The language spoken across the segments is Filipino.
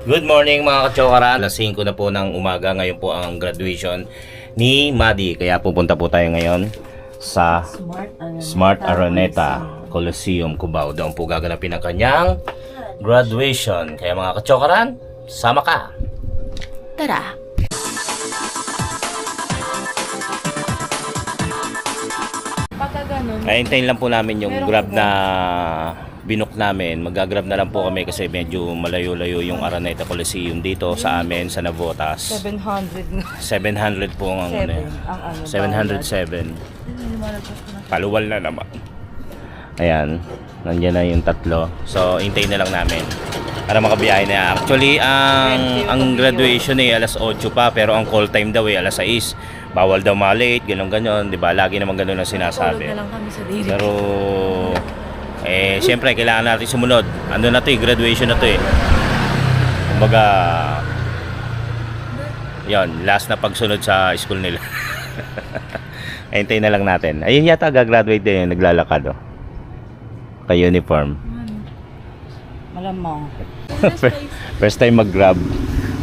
Good morning mga kachokaran. Alas 5 na po ng umaga. Ngayon po ang graduation ni Maddie. Kaya pupunta po tayo ngayon sa Smart Araneta Coliseum, Cubao. Doon po gaganapin ang kanyang graduation. Kaya mga kachokaran, sama ka! Tara! Pagka ganun, Ay, hintayin lang po namin yung grab na binook namin. Mag-grab na lang po kami kasi medyo malayo-layo yung Araneta Coliseum dito sa amin sa Navotas. 700 na. 700 po ang ano. Ang ano, 707. Paluwal na naman. Ayan, nandiyan na yung tatlo. So, hintayin na lang namin para makabiyahe na. Actually, ang graduation alas 8 pa, pero ang call time daw alas 6. Bawal daw ma-late, ganun-ganon, 'di ba? Lagi naman ganun ang sinasabi. na lang kami sa dili. Pero siyempre kailangan natin sumunod. Ano na 'to, graduation na 'to eh. Kumbaga, yon, last na pagsunod sa school nila. Hintayin na lang natin. Ayun yata gagraduate din, naglalakad oh. Kay uniform. Malamang. First time mag-grab.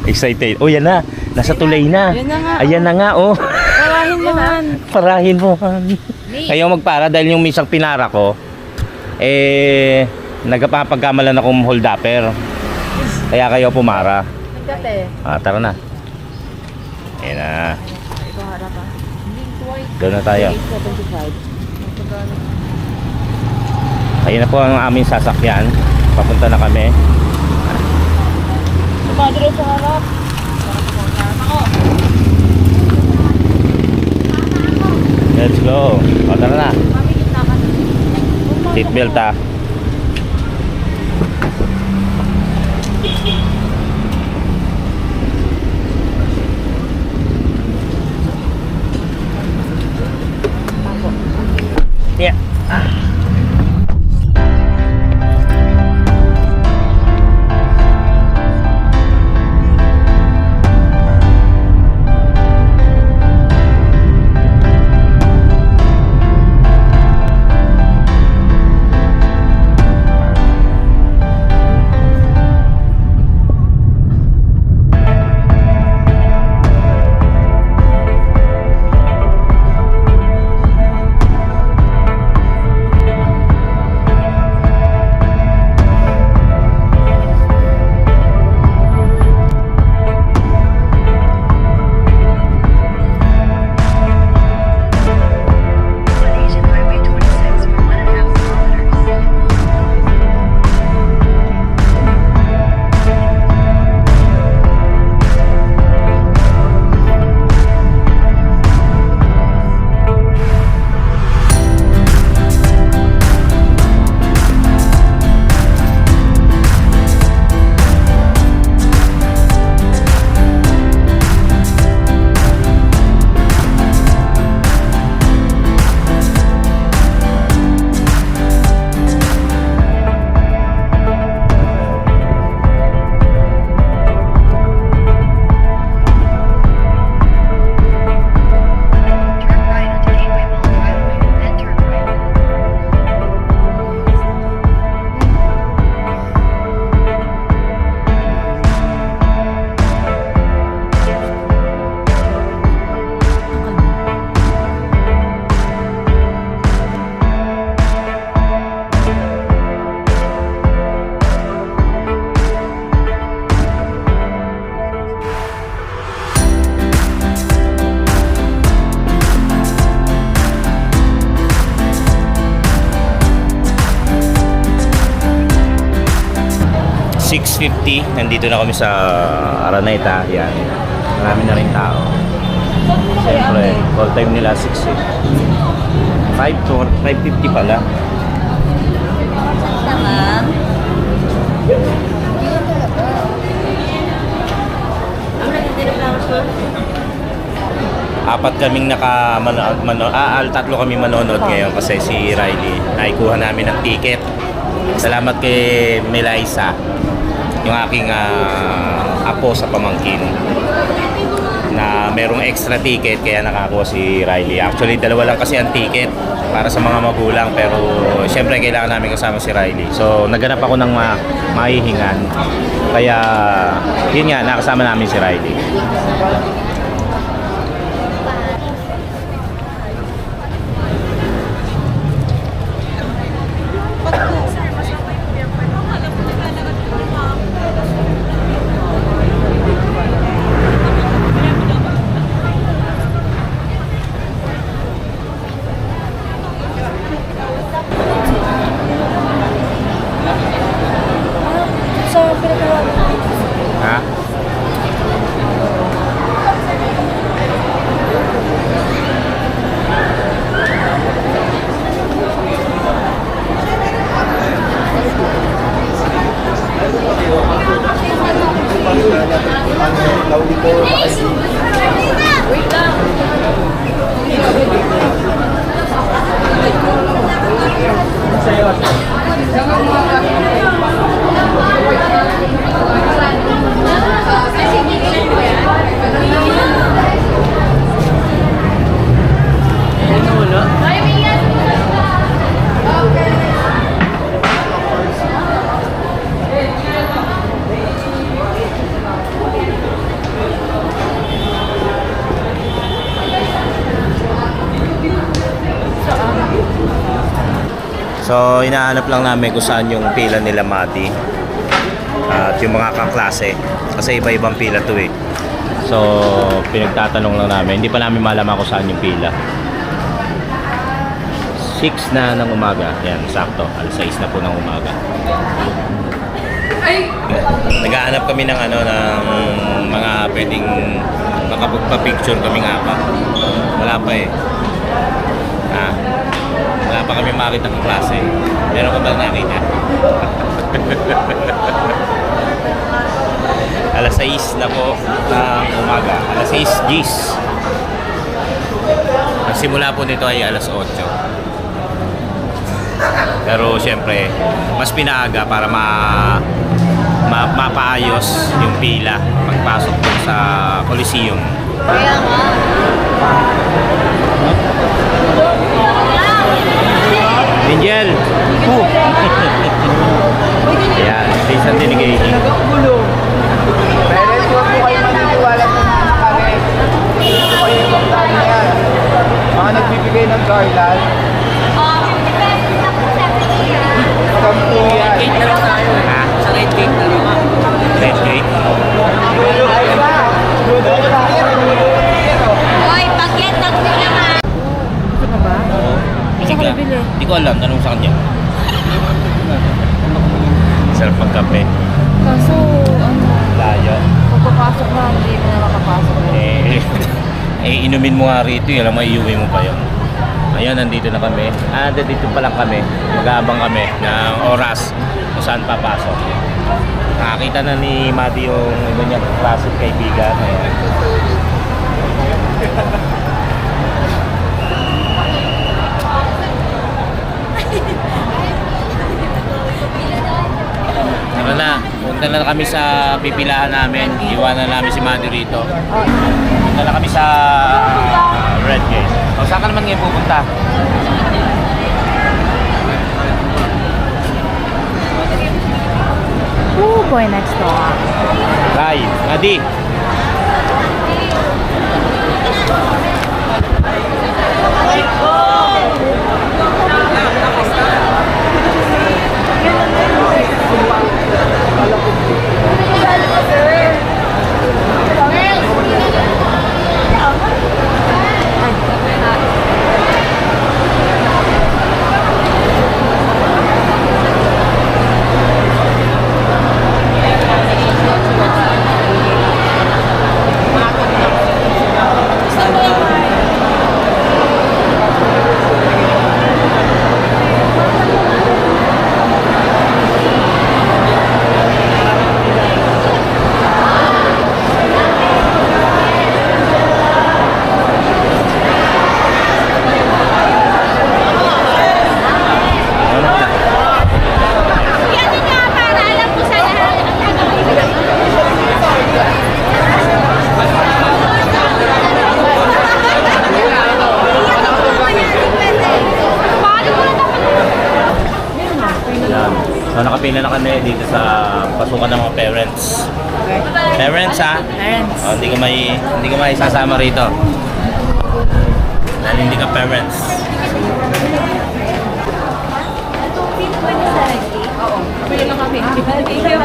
Excited. Oh, yan na. Nasa tulay na. Yan na nga. Ayan na nga oh. Parahin mo han. Parahin mo han. Kayo magpara dahil yung misang pinara ko nagpapagkamalan akong hold upper. Kaya kayo pumara. Nagkate. Tara na. Ayan na. Ito harap ah. Doon na tayo. 875. Ayun na po ang aming sasakyan. Papunta na kami. Padre sa harap. Let's go. Tara na. Seatbelt ah. Yeah. Nandito na kami sa Araneta. Yan. Marami na rin tao. Siyempre, call time nila 6 eh. 550 pala. Tama. Apat kaming tatlo kami manonood ngayon kasi si Riley naikuha namin ng ticket. Salamat kay Melissa, yung aking apo sa pamangkin. na merong extra ticket kaya nakakuha si Riley. Actually, dalawa lang kasi ang ticket para sa mga magulang pero syempre kailangan namin kasama si Riley. So, naghanap ako ng mahihingan. Kaya, yun nga, nakasama namin si Riley. So, pinagawa mo. Ha? Wait lang. So, hinahanap lang namin kung saan yung pila nila Mati at yung mga kaklase kasi iba-ibang pila to eh. So, pinagtatanong lang namin. Hindi pa namin malaman kung saan yung pila. 6 na ng umaga. Yan, sakto. Alas 6 na po ng umaga. Naghahanap kami ng ano ng mga pwedeng makapagpa-picture kaming apat. Wala pa eh. Wala pa kami makita ng klase. Meron ka ba nakita? Alas 6 na po ng umaga. Alas 6 Gs. Ang simula po nito ay alas 8. Pero siyempre, mas pinaaga para mapaayos yung pila pagpasok po sa Coliseum. Kaya nga. Angel! Ayan, station delegating. Parents, huwag po kayo maniniwala sa mga kami. Hindi po kayo ibang dami yan. Mga nagbibigay ng garland. Scam po yan. Ha? Sa red gate na rin. Red gate? Ay ba? Hoy, paket ng naman. Gusto mo ba? Oo. Saan ka nabili? Hindi ko alam, tanong sa kanya. Sarap magkape. Kaso, ano, Layo. pagpapasok na, hindi mo na makapasok. Inumin mo nga rito, alam mo, iuwi mo pa yun. Ayun, nandito na kami. Dito pa lang kami. Mag-aabang kami ng oras kung saan papasok. Nakakita na ni Madi yung iba niya classic kaibigan. Ayan. Tara na, punta na kami sa pipilahan namin. Iwanan namin si Madi rito. Punta na kami sa Red Gate. O, saan ka naman ngayon pupunta? Ooh, boy, next door. Ray, Madi. na kami dito sa pasukan ng mga parents. Parents ha? Parents. Oh, hindi ko may sasama rito. Dahil hindi ka parents. Oo. Pwede na kami. Thank you.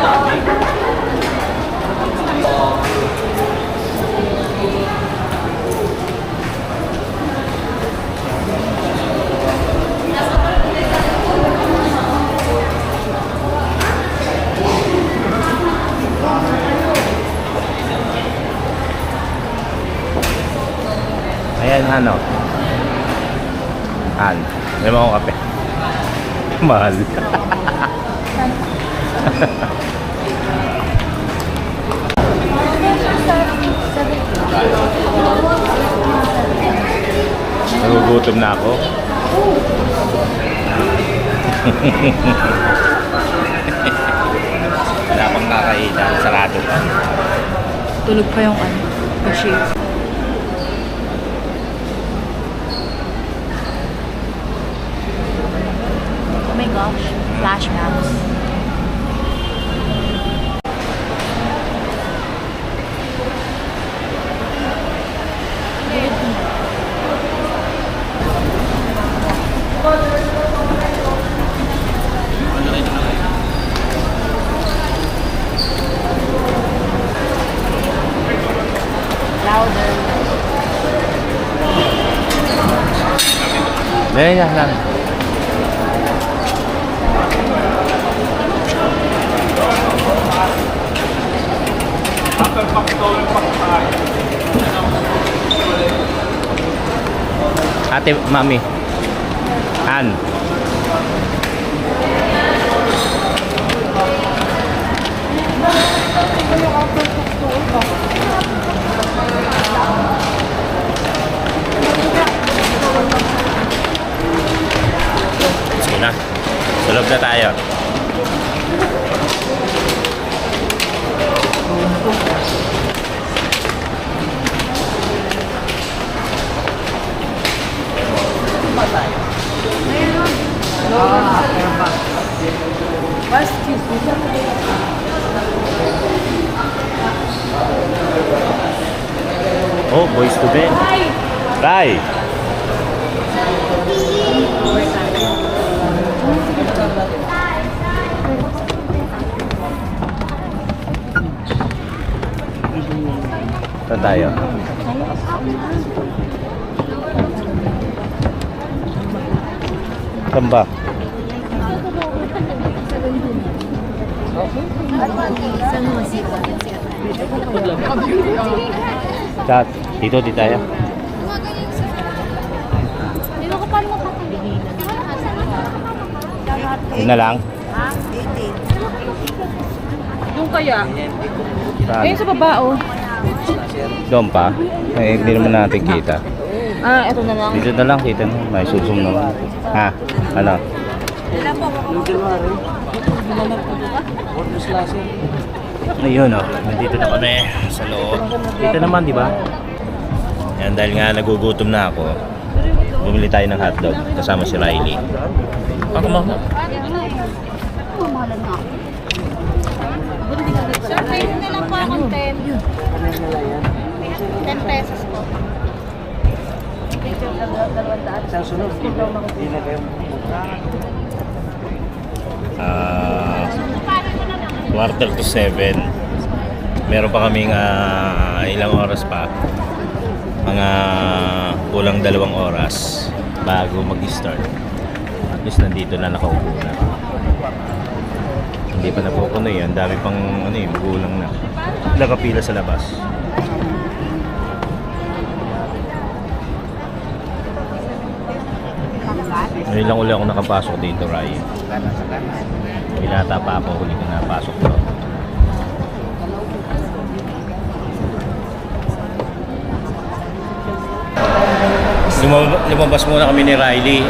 Ayan, ano? Han, may mga kape. Mahal. Nagugutom na ako. Wala pang kakainan, sarado pa. Tulog pa yung ano, pa-shave. Oh my gosh, flashbacks. Louder. Ganyan lang. Ate, mami. Han. Sige na. Sulog na tayo. Oh, boys to bed. Ray! Saan tayo? Saan ba? Chat. Dito, di tayo. Dito ko paano mapapagigil? Yun na lang. Ha? 18. Yung kaya? Saan? Ayun sa baba, oh. Doon pa? Eh, hindi naman natin kita. Ah, ito na lang. Dito na lang, kita na. May susum naman. Ha? Ano? Ayun o, nandito na kami sa loob. Dito naman, di ba? Yan, dahil nga nagugutom na ako, bumili tayo ng hotdog kasama si Riley. Ako mo. Sir, pwede na lang po akong 10. 10 pesos po. Quarter to 7. Meron pa kaming ilang oras pa. Mga kulang 2 oras bago mag-start. At least nandito na nakaupo na. Hindi pa napupuno yan. Dami pang gulang na. Nakapila sa labas. Ngayon lang uli ako nakapasok dito, Rai. Binata pa ako, huli ko napasok to. Lumabas muna kami ni Riley.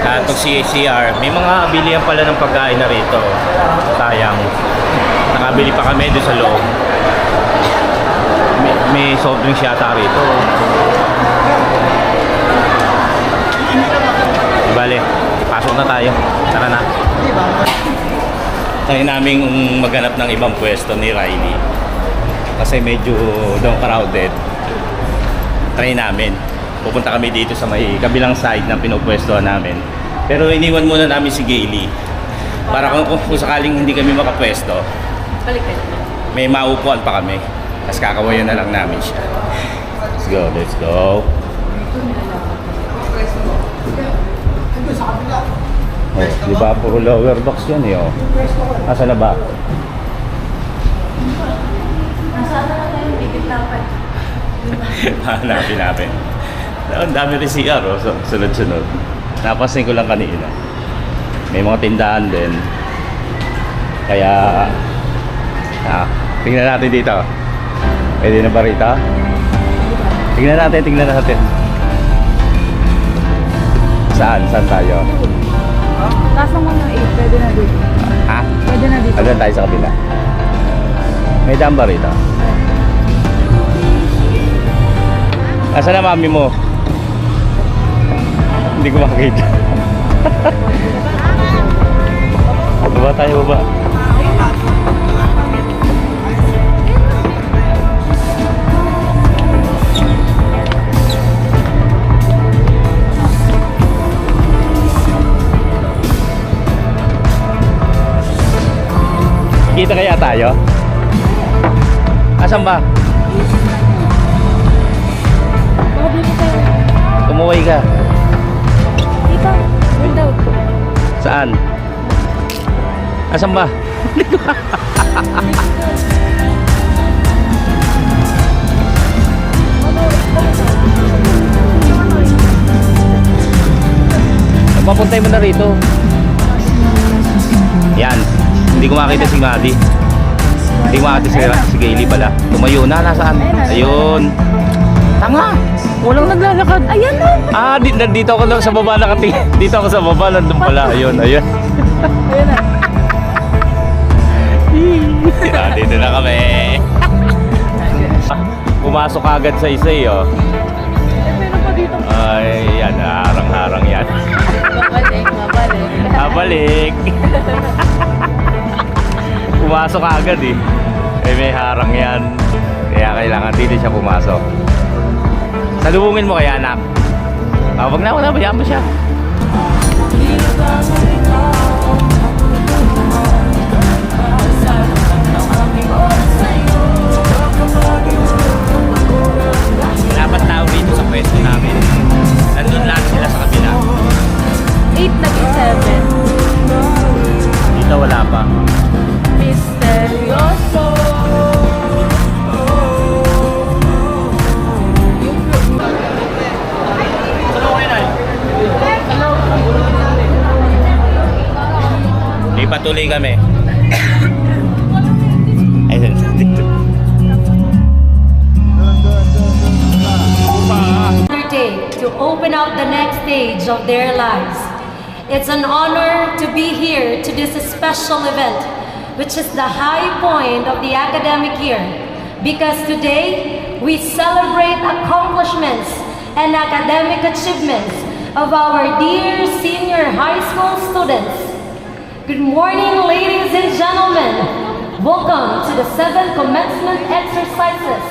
Katong CR. May mga bilihan pala ng pagkain na rito. Sayang. Nakabili pa kami doon sa loob. May soft drinks yata rito. Bale, pasok na tayo. Tara na. Try namin maghanap ng ibang pwesto ni Riley. Kasi medyo doon crowded. Try namin. Pupunta kami dito sa may kabilang side ng pinupwestuhan namin. Pero iniwan muna namin si Gailey. Para kung sakaling hindi kami makapwesto, may maupuan pa kami. Tapos kakawayan na lang namin siya. Let's go, let's go. Oh, di ba puro lower box yan eh, oh. Asa na ba? Hanapin natin. Ang dami rin CR, oh, sunod-sunod. Napasin ko lang kanina. May mga tindahan din. Kaya, tingnan natin dito. Pwede na ba rito? Tingnan natin. Saan tayo? Taas mo ng 8, pwede na dito. Ha? Pwede na dito. Doon tayo sa kabila. May daan ba rito? Asa na mami mo? Hindi ko makakita. Baba tayo, baba. Kita kaya tayo? Asan ba? Baka dito tayo. Umuwi ka. Dito. Window. Saan? Asan ba? Papuntay mo na rito. Yan. Hindi ko makita si Maddie. Hindi ko makita si Gailey pala. Tumayo na. Nasaan? Ayun. Tanga. Walang naglalakad. Ayan na. Dito ako lang sa baba nakatingin. Dito ako sa baba. Nandun pala. Ayun. Ayan na. Dito na kami. Pumasok agad sa isa eh, oh. Meron pa dito. Ay, yan. Harang-harang yan. Babalik. Pumasok agad eh. May harang yan. Kaya kailangan dito siya pumasok. Salubungin mo kaya, anak. Wag na, bayaan mo siya. Dapat tao dito sa pwesto namin. Nandun lahat sila sa kabila. 8 naging 7. Dito wala pa. Misteryoso. Patuloy kami. Ayun. Day to open out the next stage of their lives. It's an honor to be here to this special event, which is the high point of the academic year, because today we celebrate accomplishments and academic achievements of our dear senior high school students. Good morning, ladies and gentlemen. Welcome to the 7th commencement exercises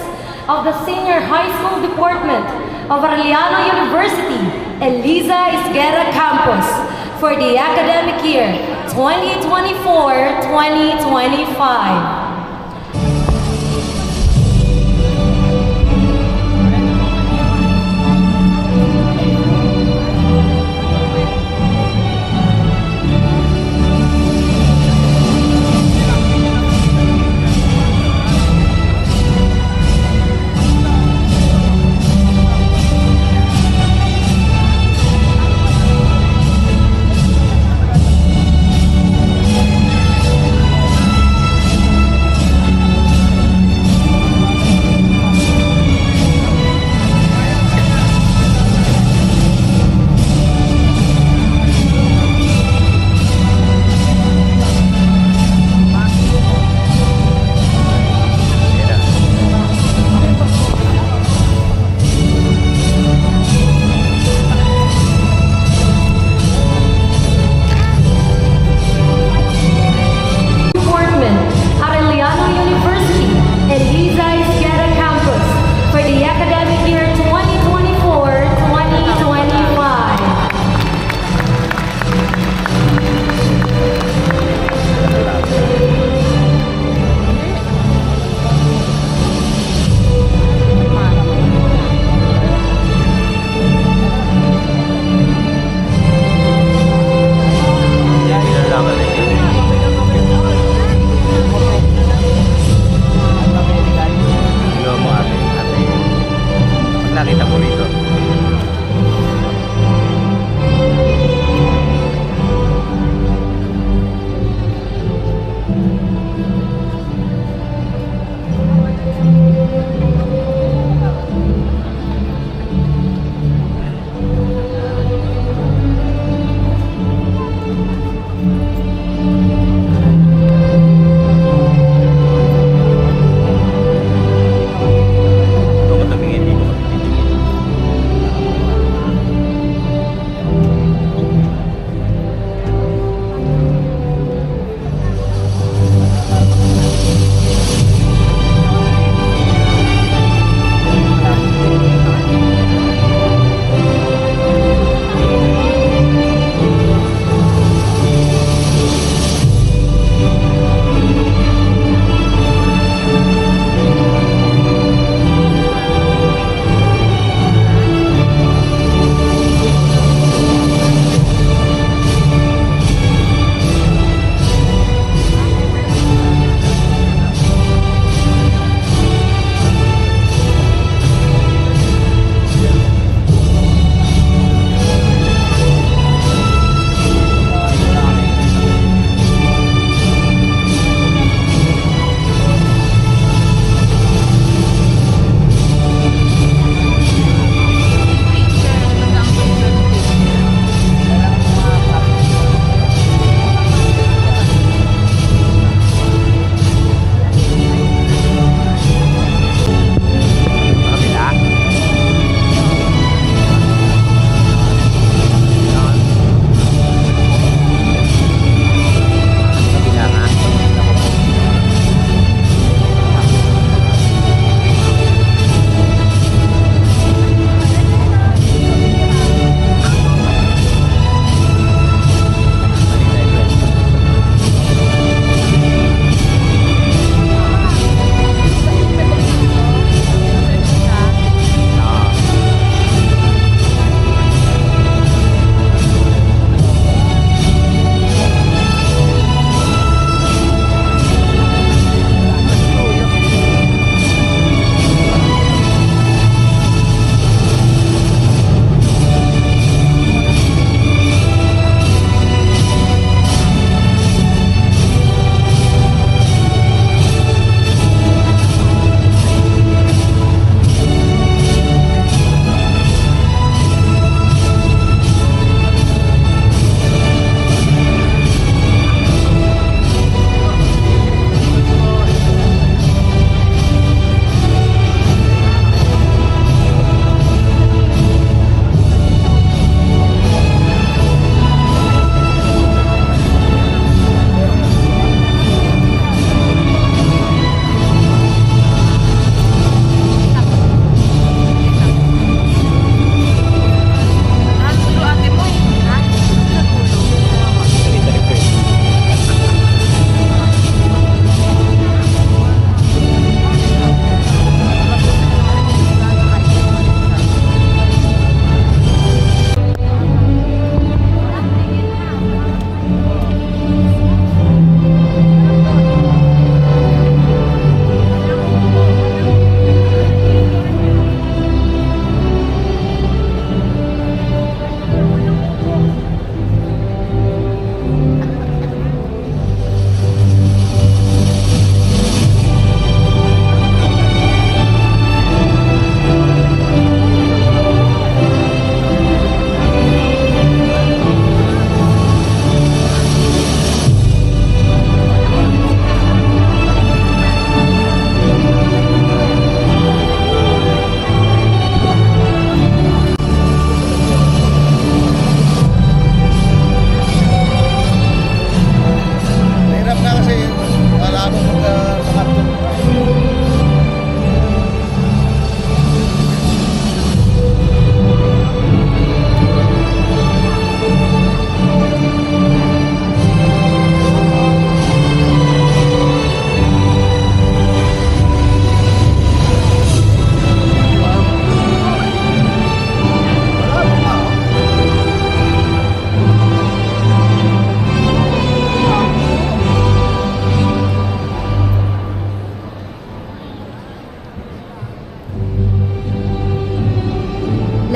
of the Senior High School Department of Arellano University, Eliza Esguerra Campus, for the academic year 2024-2025.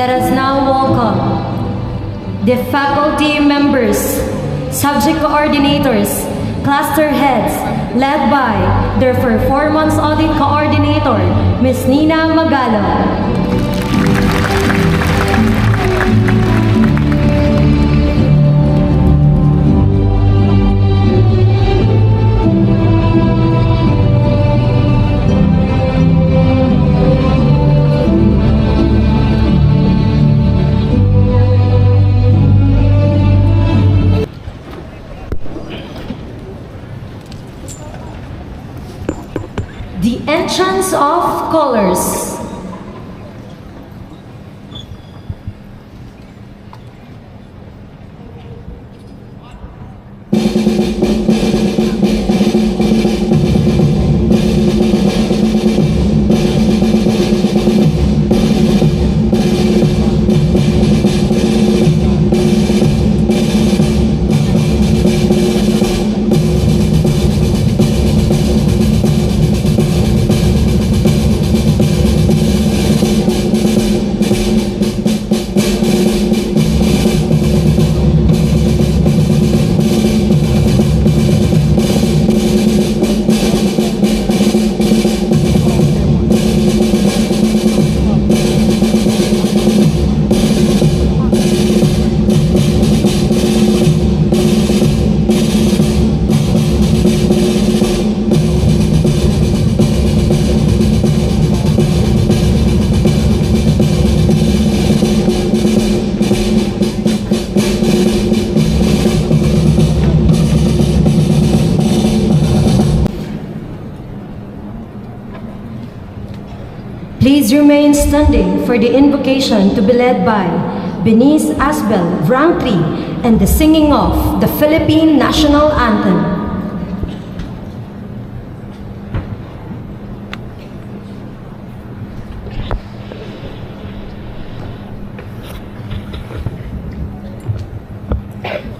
let us now welcome the faculty members, subject coordinators, cluster heads, led by their performance audit coordinator, Ms. Nina Magalo. The entrance of colors. Please remain standing for the invocation to be led by Benice Asbel, rank 3, and the singing of the Philippine National Anthem.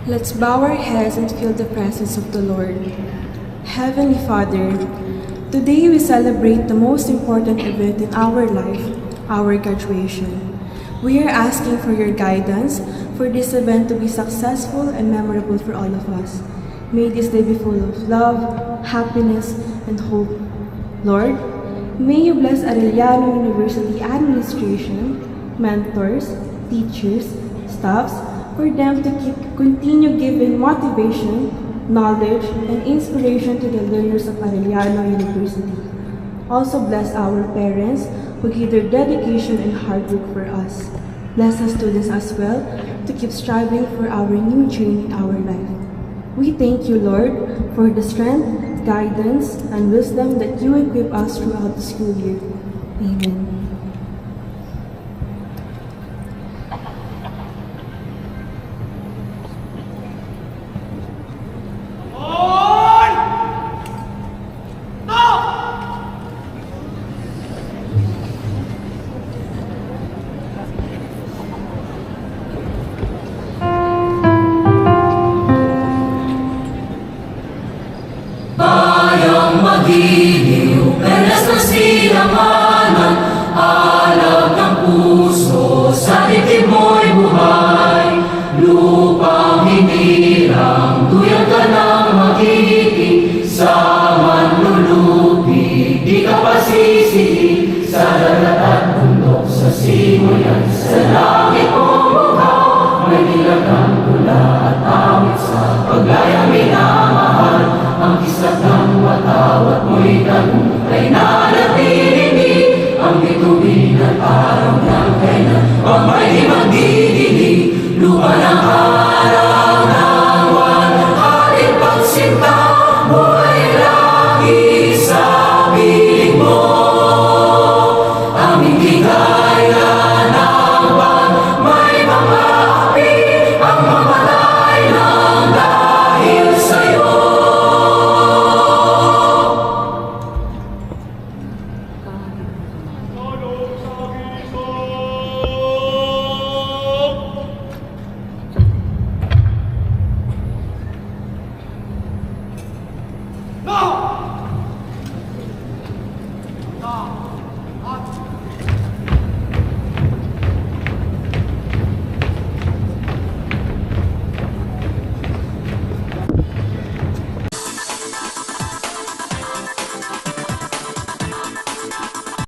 Let's bow our heads and feel the presence of the Lord. Heavenly Father, today we celebrate the most important event in our life, our graduation. We are asking for your guidance for this event to be successful and memorable for all of us. May this day be full of love, happiness, and hope. Lord, may you bless Arellano University administration, mentors, teachers, staffs, for them to continue giving motivation, knowledge, and inspiration to the learners of Arellano University. Also bless our parents who give their dedication and hard work for us. Bless our students as well to keep striving for our new journey in our life. We thank you, Lord, for the strength, guidance, and wisdom that you equip us throughout the school year. Amen.